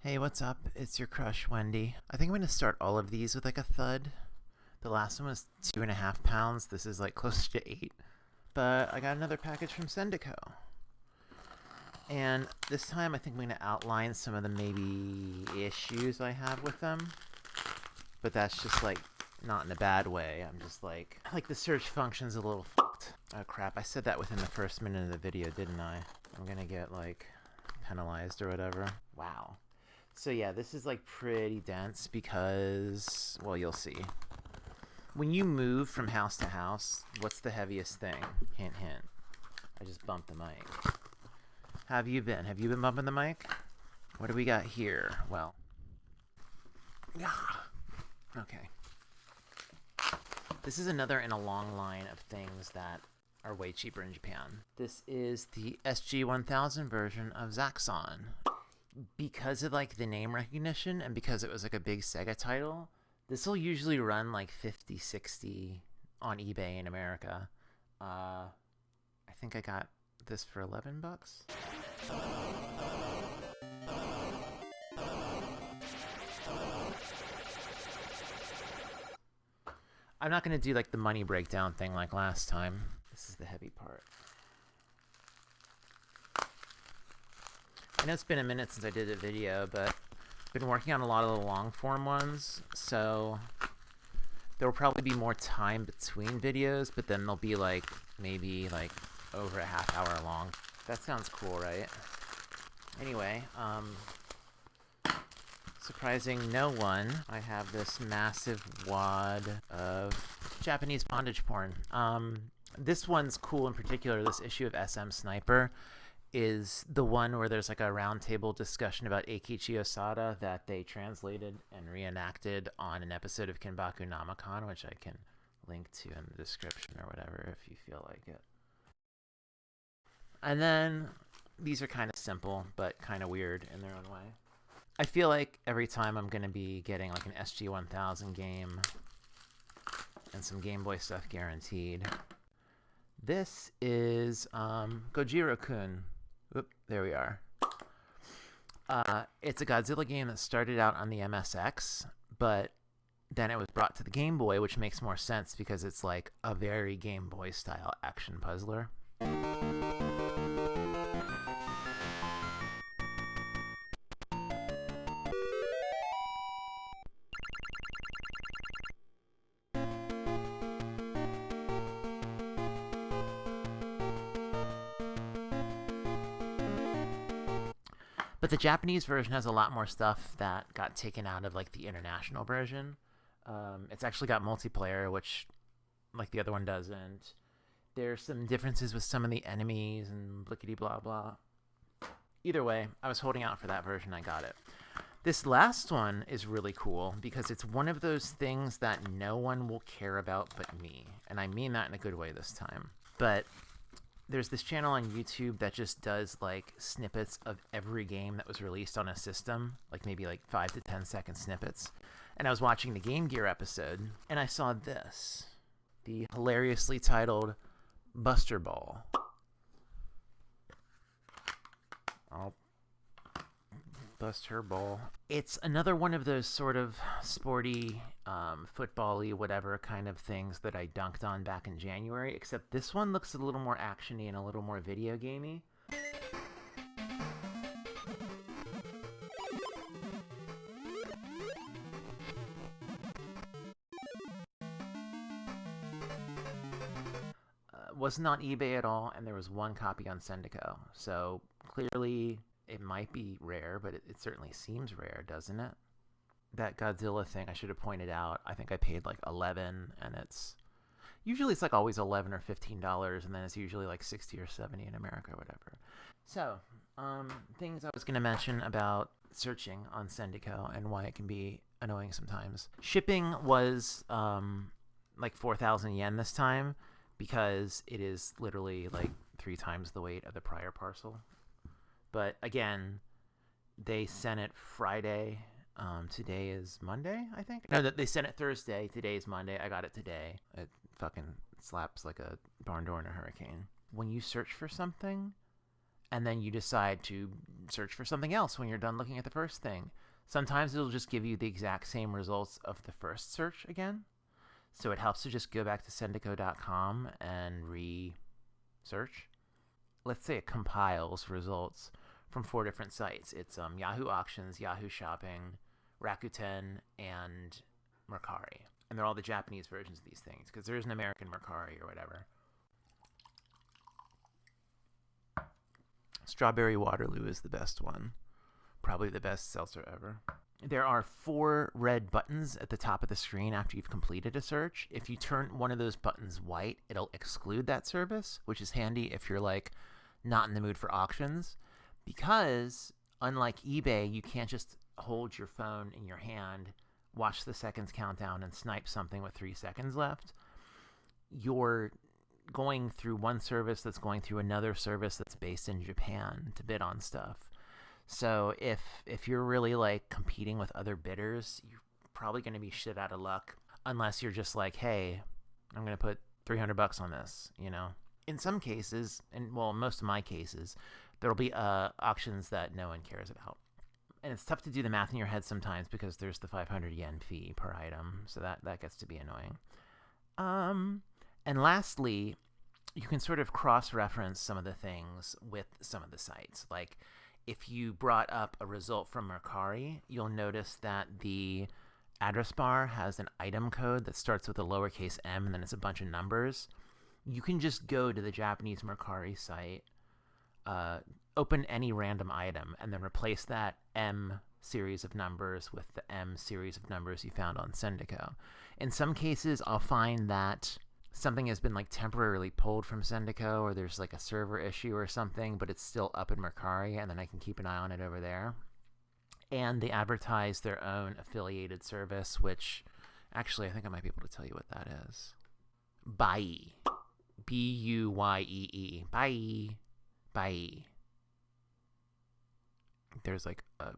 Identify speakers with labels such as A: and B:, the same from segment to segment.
A: Hey, what's up? It's your crush, Wendy. I think I'm going to start all of these with like a thud. The last one was 2.5 pounds. This is like close to 8. But I got another package from Sendico. And this time I think I'm going to outline some of the maybe issues I have with them. But that's just like not in a bad way. I'm just like the search function's a little fucked. Oh crap, I said that within the first minute of the video, didn't I? I'm going to get like penalized or whatever. Wow. So yeah, this is like pretty dense because, well, you'll see. When you move from house to house, what's the heaviest thing? Hint, hint. I just bumped the mic. How have you been? Have you been bumping the mic? What do we got here? Well, okay. This is another in a long line of things that are way cheaper in Japan. This is the SG-1000 version of Zaxxon. Because of like the name recognition and because it was like a big Sega title, this will usually run like 50, 60 on eBay in America. I think I got this for $11. I'm not going to do like the money breakdown thing like last time. This is the heavy part. I know it's been a minute since I did a video, but I've been working on a lot of the long form ones, so there will probably be more time between videos, but then they'll be like maybe like over a half hour long. That sounds cool, right? Anyway, surprising no one, I have this massive wad of Japanese bondage porn. This one's cool in particular. This issue of SM Sniper is the one where there's like a roundtable discussion about Eikichi Osada that they translated and reenacted on an episode of Kinbakunomicon, which I can link to in the description or whatever if you feel like it. And then these are kind of simple but kind of weird in their own way. I feel like every time I'm going to be getting like an SG-1000 game and some Game Boy stuff guaranteed. This is Gojira-kun. Oop, there we are. It's a Godzilla game that started out on the MSX, but then it was brought to the Game Boy, which makes more sense because it's like a very Game Boy style action puzzler. But the Japanese version has a lot more stuff that got taken out of like the international version. It's actually got multiplayer, which like the other one doesn't. There's some differences with some of the enemies and blickety blah blah. Either way, I was holding out for that version. I got it. This last one is really cool because it's one of those things that no one will care about but me. And I mean that in a good way this time. But there's this channel on YouTube that just does like snippets of every game that was released on a system, like maybe like 5 to 10 second snippets. And I was watching the Game Gear episode and I saw this, the hilariously titled Buster Ball. I'll bust her ball. It's another one of those sort of sporty, football-y, whatever kind of things that I dunked on back in January, except this one looks a little more action-y and a little more video gamey. Wasn't on eBay at all, and there was one copy on Sendico, so clearly it might be rare, but it certainly seems rare, doesn't it? That Godzilla thing I should have pointed out, I think I paid like $11, and it's like always $11 or $15, and then it's usually like 60 or 70 in America or whatever. So, things I was going to mention about searching on Sendico and why it can be annoying sometimes. Shipping was like 4,000 yen this time because it is literally like 3 times the weight of the prior parcel. But again, they sent it Friday. Today is Monday, I think. No, they sent it Thursday. Today is Monday. I got it today. It fucking slaps like a barn door in a hurricane. When you search for something and then you decide to search for something else when you're done looking at the first thing. Sometimes it'll just give you the exact same results of the first search again. So it helps to just go back to Sendico.com and re-search. Let's say it compiles results from 4 different sites. It's Yahoo Auctions, Yahoo Shopping, Rakuten, and Mercari. And they're all the Japanese versions of these things, because there is an American Mercari or whatever. Strawberry Waterloo is the best one. Probably the best seltzer ever. There are 4 red buttons at the top of the screen after you've completed a search. If you turn one of those buttons white, it'll exclude that service, which is handy if you're like not in the mood for auctions, because unlike eBay, you can't just hold your phone in your hand, watch the seconds count down, and snipe something with 3 seconds left. You're going through one service that's going through another service that's based in Japan to bid on stuff. So if you're really like competing with other bidders, you're probably going to be shit out of luck, unless you're just like, hey, I'm going to put $300 on this, you know. In some cases, and well, most of my cases, there'll be auctions that no one cares about. And it's tough to do the math in your head sometimes because there's the 500 yen fee per item, so that gets to be annoying. And lastly, you can sort of cross-reference some of the things with some of the sites. Like, if you brought up a result from Mercari, you'll notice that the address bar has an item code that starts with a lowercase m and then it's a bunch of numbers. You can just go to the Japanese Mercari site, open any random item, and then replace that M series of numbers with the M series of numbers you found on Sendico. In some cases, I'll find that something has been like temporarily pulled from Sendico, or there's like a server issue or something, but it's still up in Mercari, and then I can keep an eye on it over there. And they advertise their own affiliated service, which actually I think I might be able to tell you what that is. Buy. B-U-Y-E-E. Buy. Buy. There's like a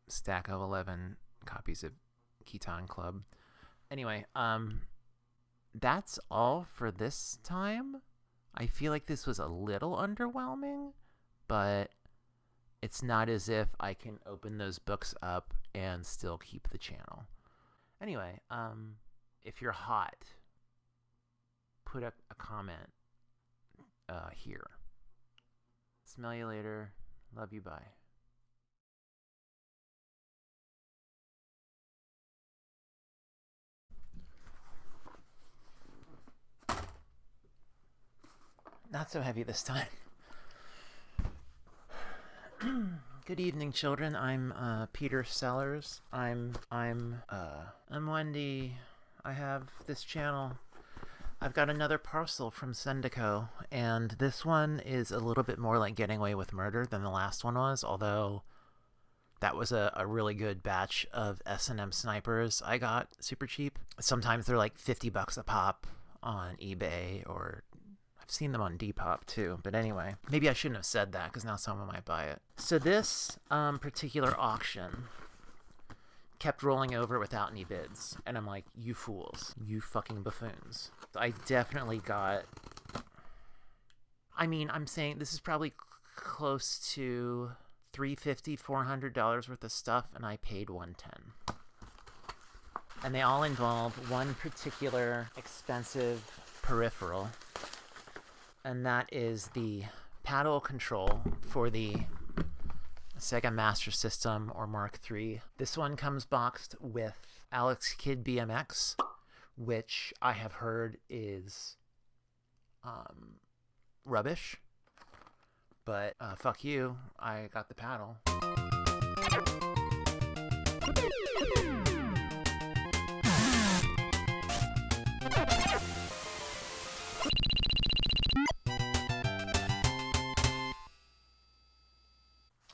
A: stack of 11 copies of Kitan Club. Anyway, that's all for this time. I feel like this was a little underwhelming, but it's not as if I can open those books up and still keep the channel. Anyway, if you're hot, put a comment here. Smell you later. Love you. Bye. Not so heavy this time. Good evening, children. I'm Peter Sellers. I'm Wendy. I have this channel. I've got another parcel from Sendico, and this one is a little bit more like Getting Away with Murder than the last one was, although that was a really good batch of SM snipers I got super cheap. Sometimes they're like $50 a pop on eBay, or I've seen them on Depop too. But anyway, maybe I shouldn't have said that because now someone might buy it. So this particular auction kept rolling over without any bids, and I'm like, you fools, you fucking buffoons. I definitely got, I mean, I'm saying this is probably close to $350, $400 worth of stuff, and I paid $110. And they all involve one particular expensive peripheral, and that is the paddle control for the Sega Master System or Mark III. This one comes boxed with Alex Kidd BMX, which I have heard is rubbish. But fuck you, I got the paddle.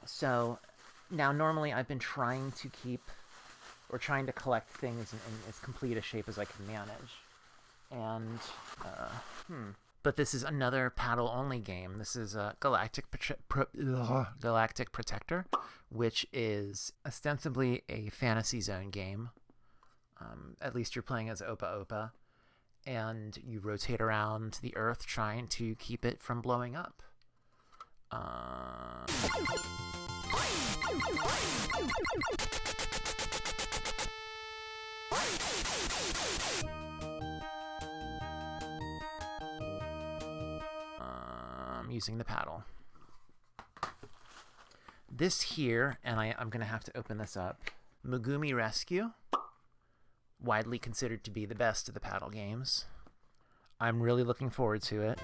A: So now normally I've been trying to keep or trying to collect things in as complete a shape as I can manage. And but this is another paddle only game. This is Galactic Protector, which is ostensibly a Fantasy Zone game. At least you're playing as Opa Opa, and you rotate around the Earth trying to keep it from blowing up. I'm using the paddle. This here, and I'm going to have to open this up. Megumi Rescue, widely considered to be the best of the paddle games. I'm really looking forward to it.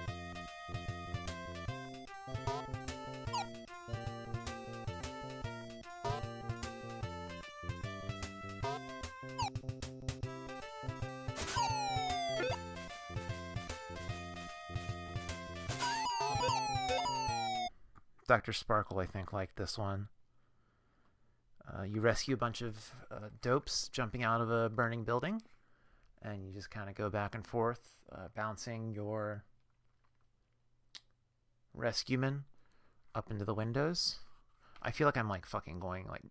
A: Dr. Sparkle, I think, liked this one. You rescue a bunch of dopes jumping out of a burning building, and you just kind of go back and forth, bouncing your rescuemen up into the windows. I feel like I'm like fucking going like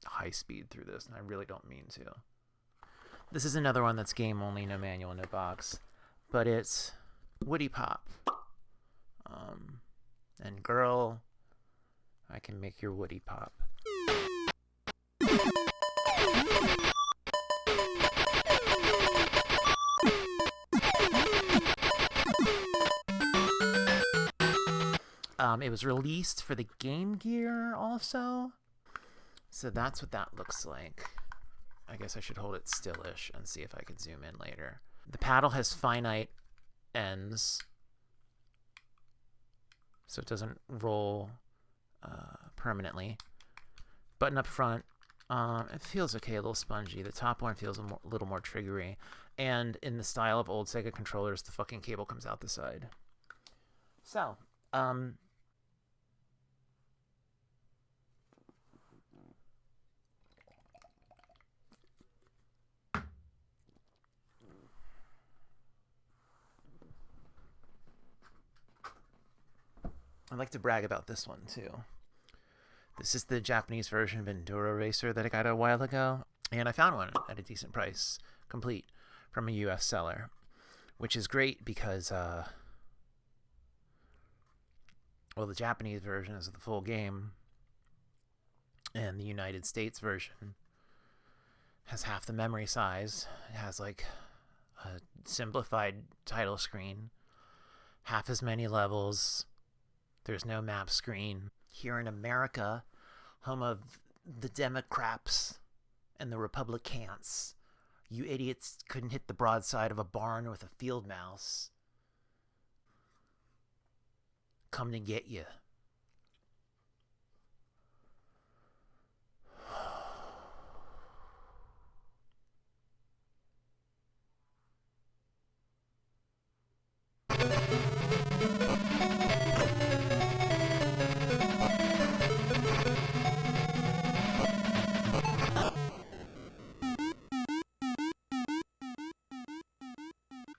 A: high speed through this, and I really don't mean to. This is another one that's game only, no manual, no box, but it's Woody Pop. And girl, I can make your Woody pop. It was released for the Game Gear also. So that's what that looks like. I guess I should hold it stillish and see if I can zoom in later. The paddle has finite ends, so it doesn't roll permanently. Button up front, it feels okay, a little spongy. The top one feels a little more triggery. And in the style of old Sega controllers, the fucking cable comes out the side. So, I'd like to brag about this one too. This is the Japanese version of Enduro Racer that I got a while ago, and I found one at a decent price, complete, from a US seller, which is great because, well, the Japanese version is the full game, and the United States version has half the memory size. It has like a simplified title screen, half as many levels. There's no map screen. Here in America, home of the Democrats and the Republicans, you idiots couldn't hit the broadside of a barn with a field mouse. Come to get you.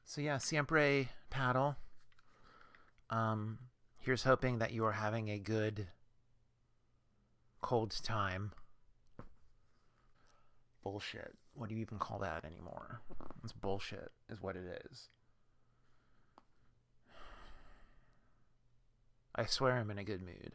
A: So yeah, siempre paddle. Here's hoping that you are having a good cold time. Bullshit. What do you even call that anymore? It's bullshit is what it is. I swear I'm in a good mood.